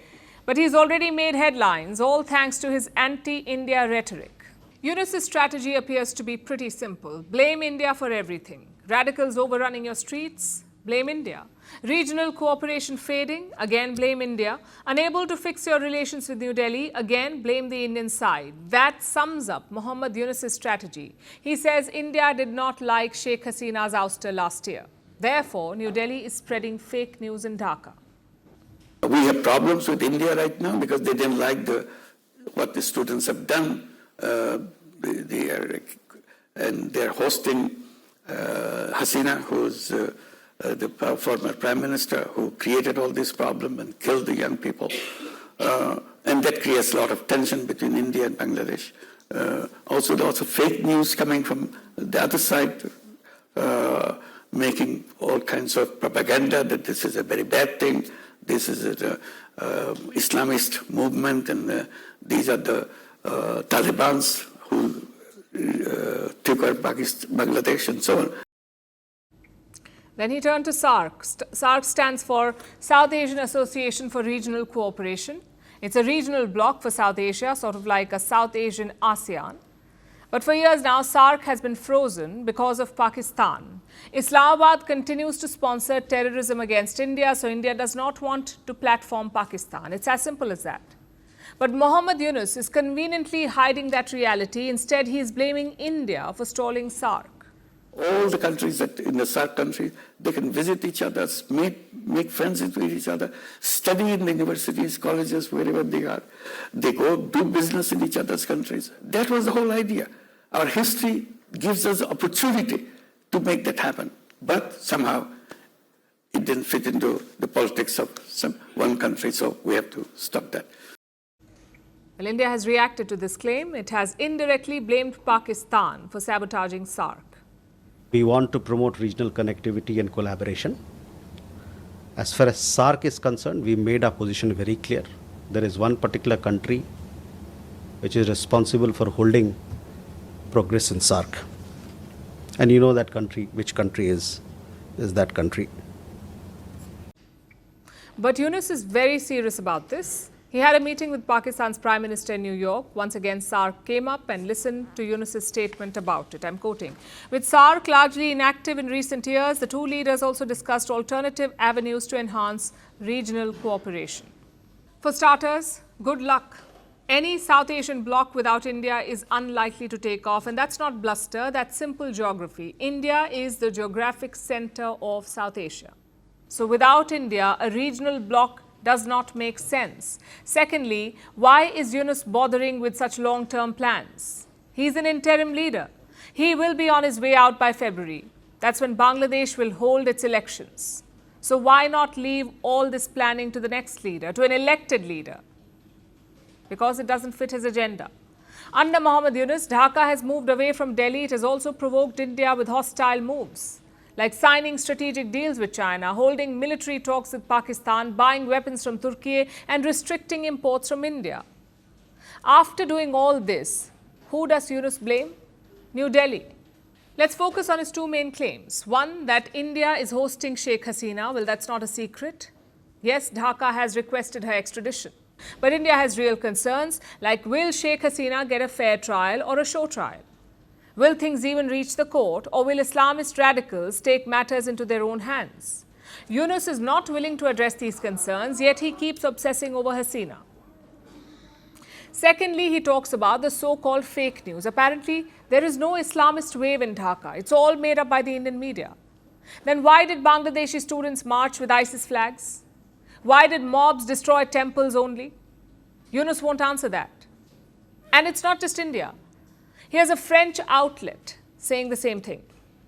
But he's already made headlines, all thanks to his anti-India rhetoric. Yunus's strategy appears to be pretty simple. Blame India for everything. Radicals overrunning your streets? Blame India. Regional cooperation fading? Again, blame India. Unable to fix your relations with New Delhi? Again, blame the Indian side. That sums up Mohammed Yunus's strategy. He says India did not like Sheikh Hasina's ouster last year. Therefore, New Delhi is spreading fake news in Dhaka. We have problems with India right now because they didn't like what the students have done. They're hosting Hasina, who's the former prime minister, who created all this problem and killed the young people. And that creates a lot of tension between India and Bangladesh. Also, lots of fake news coming from the other side, making all kinds of propaganda that this is a very bad thing. This is an Islamist movement, and these are the Talibans who took over Bangladesh and so on. Then he turned to SAARC. SAARC stands for South Asian Association for Regional Cooperation. It's a regional bloc for South Asia, sort of like a South Asian ASEAN. But for years now, SAARC has been frozen because of Pakistan. Islamabad continues to sponsor terrorism against India, so India does not want to platform Pakistan. It's as simple as that. But Mohammed Yunus is conveniently hiding that reality. Instead, he is blaming India for stalling SAARC. All the countries that in the SAARC countries, they can visit each other, make friends with each other, study in the universities, colleges, wherever they are. They go do business in each other's countries. That was the whole idea. Our history gives us the opportunity to make that happen. But somehow it didn't fit into the politics of one country, so we have to stop that. Well, India has reacted to this claim. It has indirectly blamed Pakistan for sabotaging SAARC. We want to promote regional connectivity and collaboration. As far as SAARC is concerned, we made our position very clear. There is one particular country which is responsible for holding progress in SAARC. And you know that country, which country is that country. But Yunus is very serious about this. He had a meeting with Pakistan's Prime Minister in New York. Once again, SAARC came up and listened to Yunus's statement about it. I'm quoting. With SAARC largely inactive in recent years, the two leaders also discussed alternative avenues to enhance regional cooperation. For starters, good luck. Any South Asian bloc without India is unlikely to take off, and that's not bluster, that's simple geography. India is the geographic center of South Asia. So without India, a regional bloc does not make sense. Secondly, why is Yunus bothering with such long-term plans? He's an interim leader. He will be on his way out by February. That's when Bangladesh will hold its elections. So why not leave all this planning to the next leader, to an elected leader? Because it doesn't fit his agenda. Under Mohammad Yunus, Dhaka has moved away from Delhi. It has also provoked India with hostile moves, like signing strategic deals with China, holding military talks with Pakistan, buying weapons from Turkey, and restricting imports from India. After doing all this, who does Yunus blame? New Delhi. Let's focus on his two main claims. One, that India is hosting Sheikh Hasina. Well, that's not a secret. Yes, Dhaka has requested her extradition. But India has real concerns, like will Sheikh Hasina get a fair trial or a show trial? Will things even reach the court, or will Islamist radicals take matters into their own hands? Yunus is not willing to address these concerns, yet he keeps obsessing over Hasina. Secondly, he talks about the so-called fake news. Apparently, there is no Islamist wave in Dhaka. It's all made up by the Indian media. Then why did Bangladeshi students march with ISIS flags? Why did mobs destroy temples only? Yunus won't answer that. And it's not just India. He has a French outlet saying the same thing,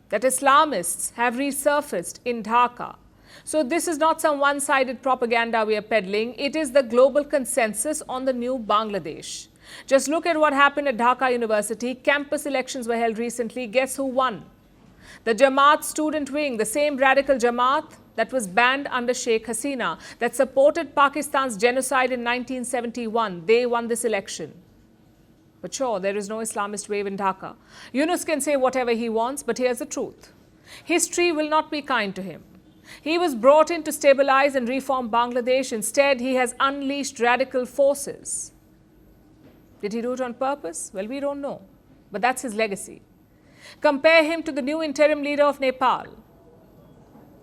that Islamists have resurfaced in Dhaka. So this is not some one-sided propaganda we are peddling. It is the global consensus on the new Bangladesh. Just look at what happened at Dhaka University. Campus elections were held recently. Guess who won? The Jamaat student wing, the same radical Jamaat that was banned under Sheikh Hasina, that supported Pakistan's genocide in 1971. They won this election. But sure, there is no Islamist wave in Dhaka. Yunus can say whatever he wants, but here's the truth. History will not be kind to him. He was brought in to stabilize and reform Bangladesh. Instead, he has unleashed radical forces. Did he do it on purpose? Well, we don't know. But that's his legacy. Compare him to the new interim leader of Nepal.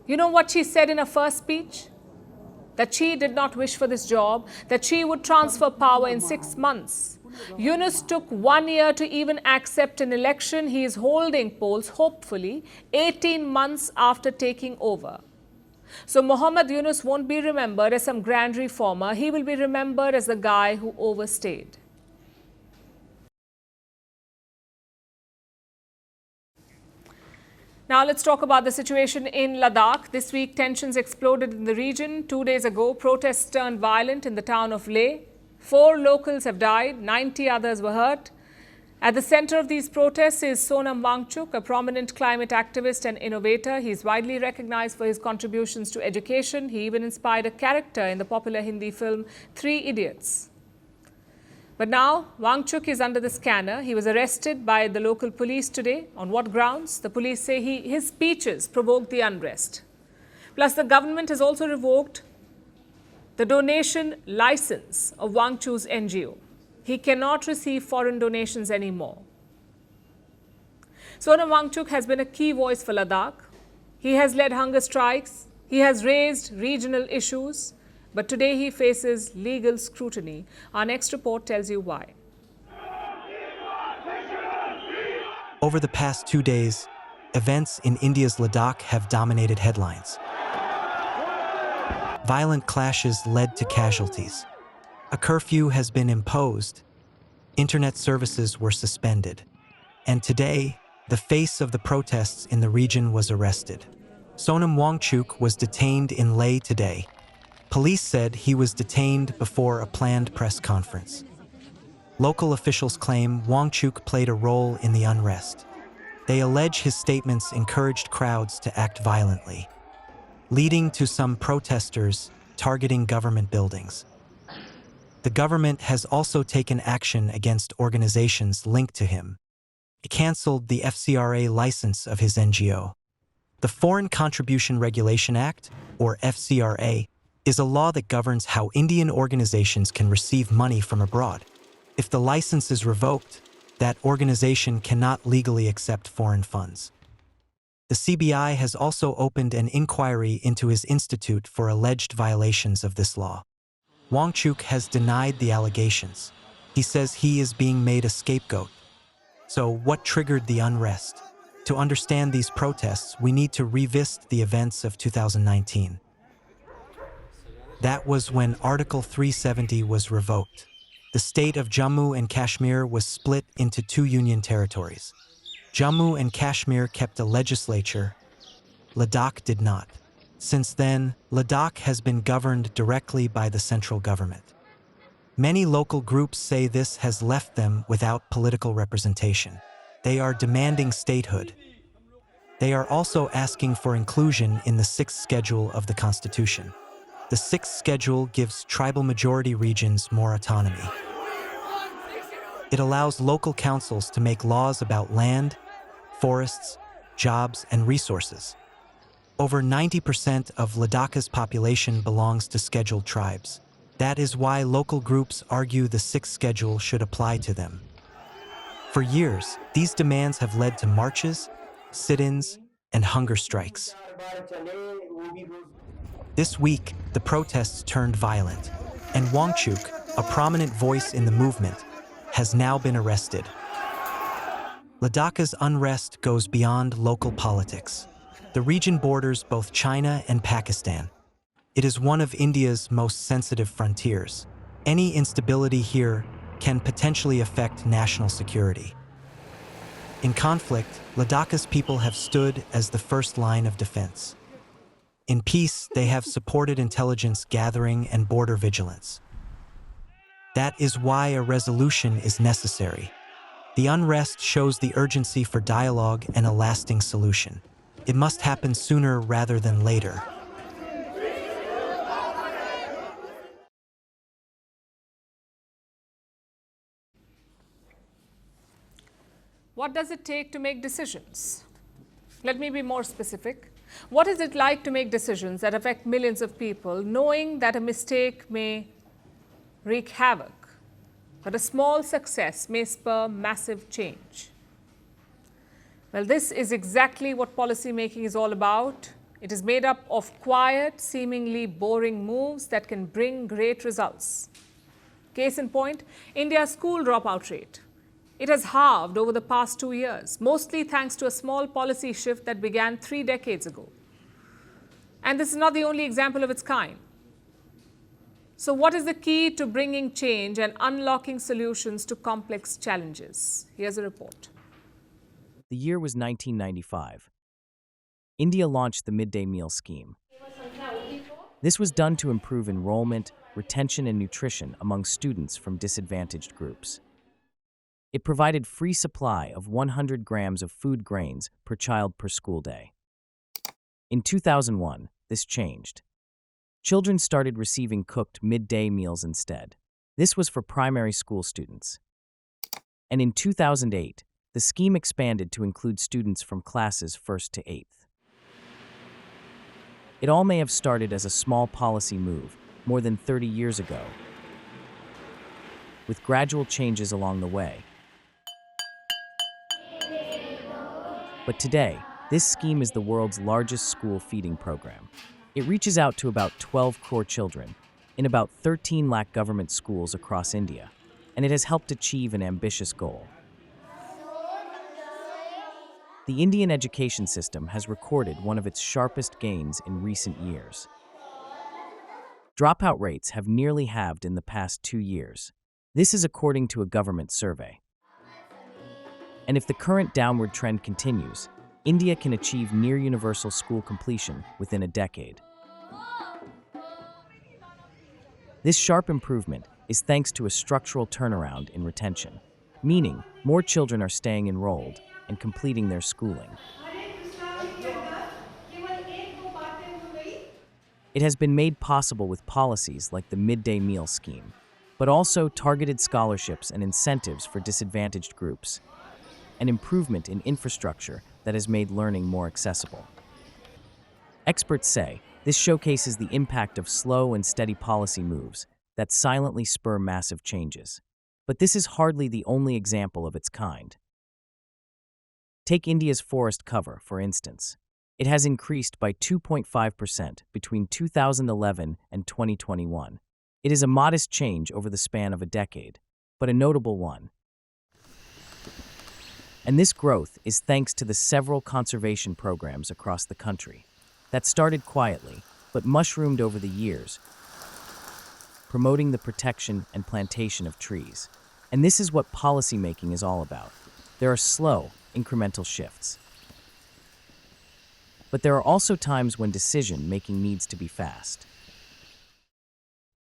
You know what she said in her first speech? That she did not wish for this job, that she would transfer power in 6 months. Yunus took 1 year to even accept an election. He is holding polls, hopefully, 18 months after taking over. So Mohammad Yunus won't be remembered as some grand reformer. He will be remembered as the guy who overstayed. Now let's talk about the situation in Ladakh. This week, tensions exploded in the region. 2 days ago, protests turned violent in the town of Leh. 4 locals have died, 90 others were hurt. At the center of these protests is Sonam Wangchuk, a prominent climate activist and innovator. He is widely recognized for his contributions to education. He even inspired a character in the popular Hindi film Three Idiots. But now, Wangchuk is under the scanner. He was arrested by the local police today. On what grounds? The police say his speeches provoked the unrest. Plus, the government has also revoked the donation license of Wangchuk's NGO. He cannot receive foreign donations anymore. Sonam Wangchuk has been a key voice for Ladakh. He has led hunger strikes. He has raised regional issues. But today he faces legal scrutiny. Our next report tells you why. Over the past 2 days, events in India's Ladakh have dominated headlines. Violent clashes led to casualties. A curfew has been imposed. Internet services were suspended. And today, the face of the protests in the region was arrested. Sonam Wangchuk was detained in Leh today. Police said he was detained before a planned press conference. Local officials claim Wangchuk played a role in the unrest. They allege his statements encouraged crowds to act violently, leading to some protesters targeting government buildings. The government has also taken action against organizations linked to him. It canceled the FCRA license of his NGO. The Foreign Contribution Regulation Act, or FCRA, is a law that governs how Indian organizations can receive money from abroad. If the license is revoked, that organization cannot legally accept foreign funds. The CBI has also opened an inquiry into his institute for alleged violations of this law. Wangchuk has denied the allegations. He says he is being made a scapegoat. So what triggered the unrest? To understand these protests, we need to revisit the events of 2019. That was when Article 370 was revoked. The state of Jammu and Kashmir was split into 2 union territories. Jammu and Kashmir kept a legislature. Ladakh did not. Since then, Ladakh has been governed directly by the central government. Many local groups say this has left them without political representation. They are demanding statehood. They are also asking for inclusion in the 6th schedule of the Constitution. The 6th schedule gives tribal majority regions more autonomy. It allows local councils to make laws about land, forests, jobs, and resources. Over 90% of Ladak's population belongs to scheduled tribes. That is why local groups argue the 6th schedule should apply to them. For years, these demands have led to marches, sit-ins, and hunger strikes. This week, the protests turned violent, and Wangchuk, a prominent voice in the movement, has now been arrested. Ladak's unrest goes beyond local politics. The region borders both China and Pakistan. It is one of India's most sensitive frontiers. Any instability here can potentially affect national security. In conflict, Ladak's people have stood as the first line of defense. In peace, they have supported intelligence gathering and border vigilance. That is why a resolution is necessary. The unrest shows the urgency for dialogue and a lasting solution. It must happen sooner rather than later. What does it take to make decisions? Let me be more specific. What is it like to make decisions that affect millions of people, knowing that a mistake may wreak havoc, but a small success may spur massive change? Well, this is exactly what policymaking is all about. It is made up of quiet, seemingly boring moves that can bring great results. Case in point, India's school dropout rate. It has halved over the past 2 years, mostly thanks to a small policy shift that began 3 decades ago. And this is not the only example of its kind. So what is the key to bringing change and unlocking solutions to complex challenges? Here's a report. The year was 1995. India launched the midday meal scheme. This was done to improve enrollment, retention, and nutrition among students from disadvantaged groups. It provided free supply of 100 grams of food grains per child per school day. In 2001, this changed. Children started receiving cooked midday meals instead. This was for primary school students. And in 2008, the scheme expanded to include students from classes 1st to 8th. It all may have started as a small policy move more than 30 years ago, with gradual changes along the way. But today, this scheme is the world's largest school feeding program. It reaches out to about 12 crore children in about 13 lakh government schools across India, and it has helped achieve an ambitious goal. The Indian education system has recorded one of its sharpest gains in recent years. Dropout rates have nearly halved in the past 2 years. This is according to a government survey. And if the current downward trend continues, India can achieve near universal school completion within a decade. This sharp improvement is thanks to a structural turnaround in retention, meaning more children are staying enrolled and completing their schooling. It has been made possible with policies like the midday meal scheme, but also targeted scholarships and incentives for disadvantaged groups, an improvement in infrastructure that has made learning more accessible. Experts say this showcases the impact of slow and steady policy moves that silently spur massive changes. But this is hardly the only example of its kind. Take India's forest cover, for instance. It has increased by 2.5% between 2011 and 2021. It is a modest change over the span of a decade, but a notable one. And this growth is thanks to the several conservation programs across the country that started quietly but mushroomed over the years, promoting the protection and plantation of trees. And this is what policymaking is all about. There are slow, incremental shifts. But there are also times when decision-making needs to be fast.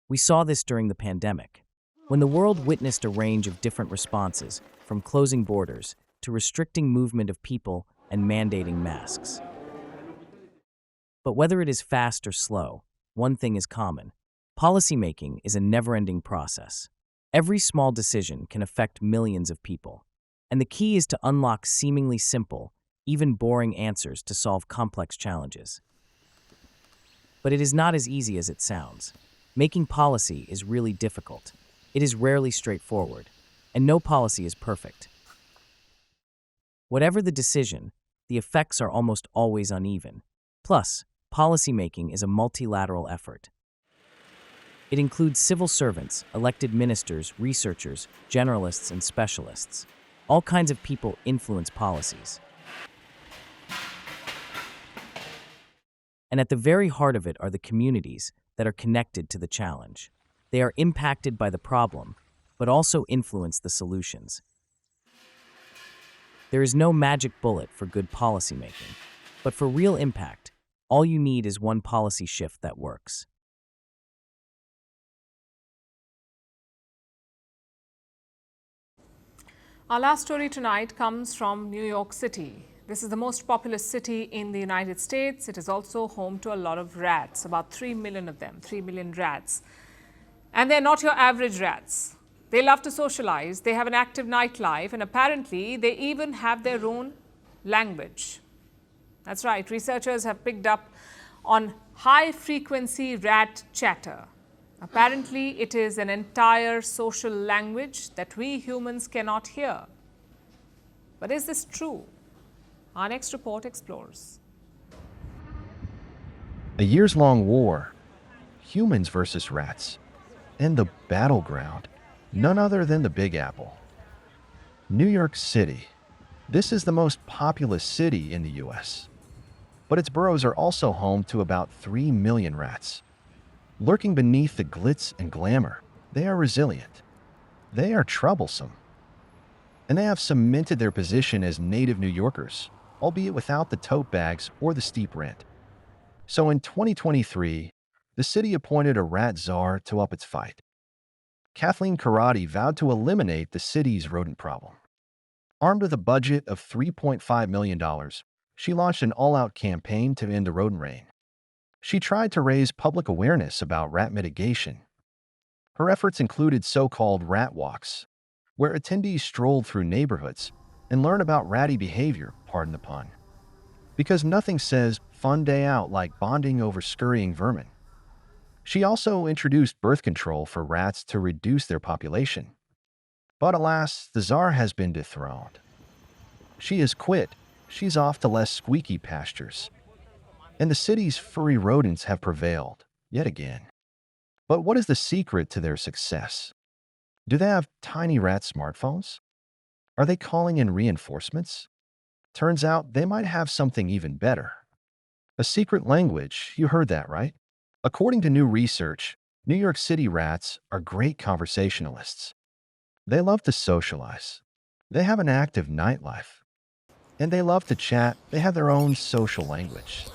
We saw this during the pandemic, when the world witnessed a range of different responses, from closing borders to restricting movement of people and mandating masks. But whether it is fast or slow, one thing is common. Policymaking is a never-ending process. Every small decision can affect millions of people, and the key is to unlock seemingly simple, even boring answers to solve complex challenges. But it is not as easy as it sounds. Making policy is really difficult. It is rarely straightforward, and no policy is perfect. Whatever the decision, the effects are almost always uneven. Plus, policymaking is a multilateral effort. It includes civil servants, elected ministers, researchers, generalists, and specialists. All kinds of people influence policies. And at the very heart of it are the communities that are connected to the challenge. They are impacted by the problem, but also influence the solutions. There is no magic bullet for good policymaking, but for real impact, all you need is one policy shift that works. Our last story tonight comes from New York City. This is the most populous city in the United States. It is also home to a lot of rats, about 3 million of them, 3 million rats. And they're not your average rats. They love to socialize, they have an active nightlife, and apparently they even have their own language. That's right, researchers have picked up on high-frequency rat chatter. Apparently, it is an entire social language that we humans cannot hear. But is this true? Our next report explores. A years-long war, humans versus rats, and the battleground, none other than the Big Apple. New York City. This is the most populous city in the U.S., but its boroughs are also home to about 3 million rats. Lurking beneath the glitz and glamour, they are resilient. They are troublesome. And they have cemented their position as native New Yorkers, albeit without the tote bags or the steep rent. So in 2023, the city appointed a rat czar to up its fight. Kathleen Karate vowed to eliminate the city's rodent problem. Armed with a budget of $3.5 million, she launched an all-out campaign to end the rodent reign. She tried to raise public awareness about rat mitigation. Her efforts included so-called rat walks, where attendees strolled through neighborhoods and learn about ratty behavior, pardon the pun. Because nothing says fun day out like bonding over scurrying vermin. She also introduced birth control for rats to reduce their population. But alas, the czar has been dethroned. She has quit. She's off to less squeaky pastures. And the city's furry rodents have prevailed, yet again. But what is the secret to their success? Do they have tiny rat smartphones? Are they calling in reinforcements? Turns out they might have something even better. A secret language, you heard that, right? According to new research, New York City rats are great conversationalists. They love to socialize. They have an active nightlife. And they love to chat. They have their own social language.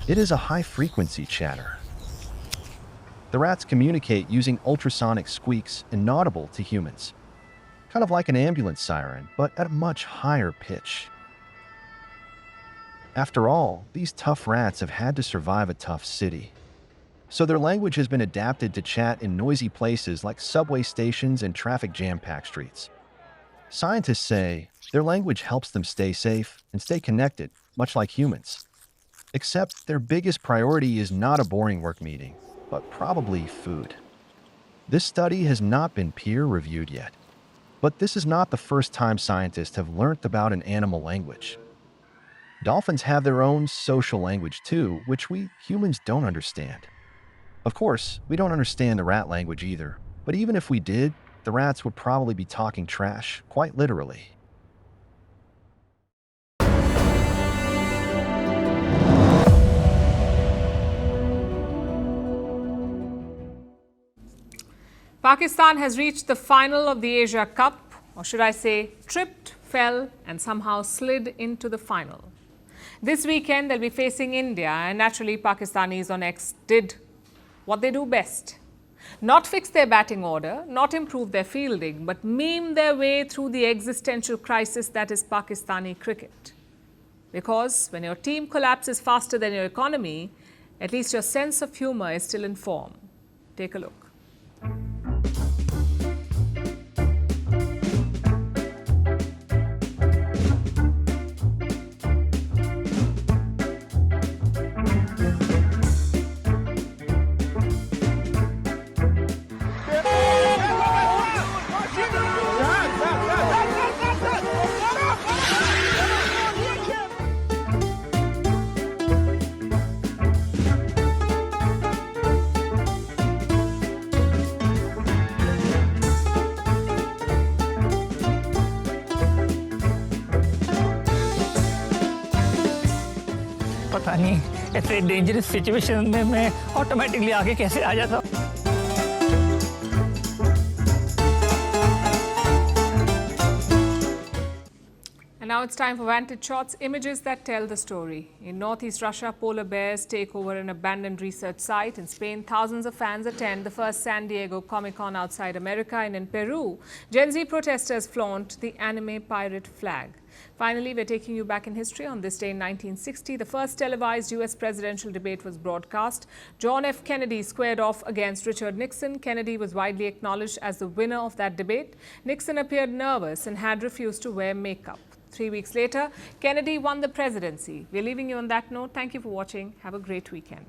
It is a high-frequency chatter. The rats communicate using ultrasonic squeaks inaudible to humans, kind of like an ambulance siren, but at a much higher pitch. After all, these tough rats have had to survive a tough city. So their language has been adapted to chat in noisy places like subway stations and traffic jam-packed streets. Scientists say their language helps them stay safe and stay connected, much like humans. Except their biggest priority is not a boring work meeting, but probably food. This study has not been peer-reviewed yet, but this is not the first time scientists have learned about an animal language. Dolphins have their own social language too, which we humans don't understand. Of course, we don't understand the rat language either, but even if we did, the rats would probably be talking trash, quite literally. Pakistan has reached the final of the Asia Cup, or should I say, tripped fell and somehow slid into the final. This weekend, they'll be facing India, and naturally, Pakistanis on X did what they do best. Not fix their batting order, not improve their fielding, but meme their way through the existential crisis that is Pakistani cricket. Because when your team collapses faster than your economy, at least your sense of humor is still in form. Take a look. पता नहीं ऐसे dangerous situation में मैं automatically आगे कैसे आ जाता हूँ। And now it's time for Vantage Shots, images that tell the story. In northeast Russia, polar bears take over an abandoned research site. In Spain, thousands of fans attend the first San Diego Comic-Con outside America. And in Peru, Gen Z protesters flaunt the anime pirate flag. Finally, we're taking you back in history. On this day in 1960, the first televised U.S. presidential debate was broadcast. John F. Kennedy squared off against Richard Nixon. Kennedy was widely acknowledged as the winner of that debate. Nixon appeared nervous and had refused to wear makeup. 3 weeks later, Kennedy won the presidency. We're leaving you on that note. Thank you for watching. Have a great weekend.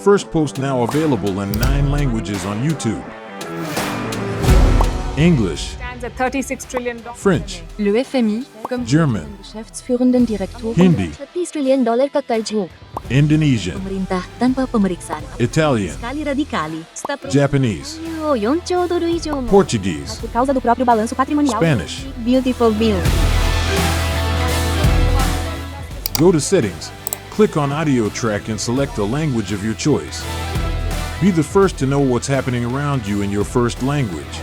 Firstpost now available in 9 languages on YouTube. English, Stands at $36 trillion. French, Le FMI, comme German, Geschäftsführenden Direktor, Hindi, $30 trillion ka karjo. Indonesian, Pemerintah tanpa pemeriksaan. Italian, Sekali radikali. Japanese, 4 兆ドル以上も Portuguese, por causa do próprio balanço patrimonial. Spanish. Beautiful bill. Go to Settings, click on Audio Track and select the language of your choice. Be the first to know what's happening around you in your first language.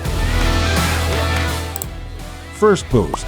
Firstpost.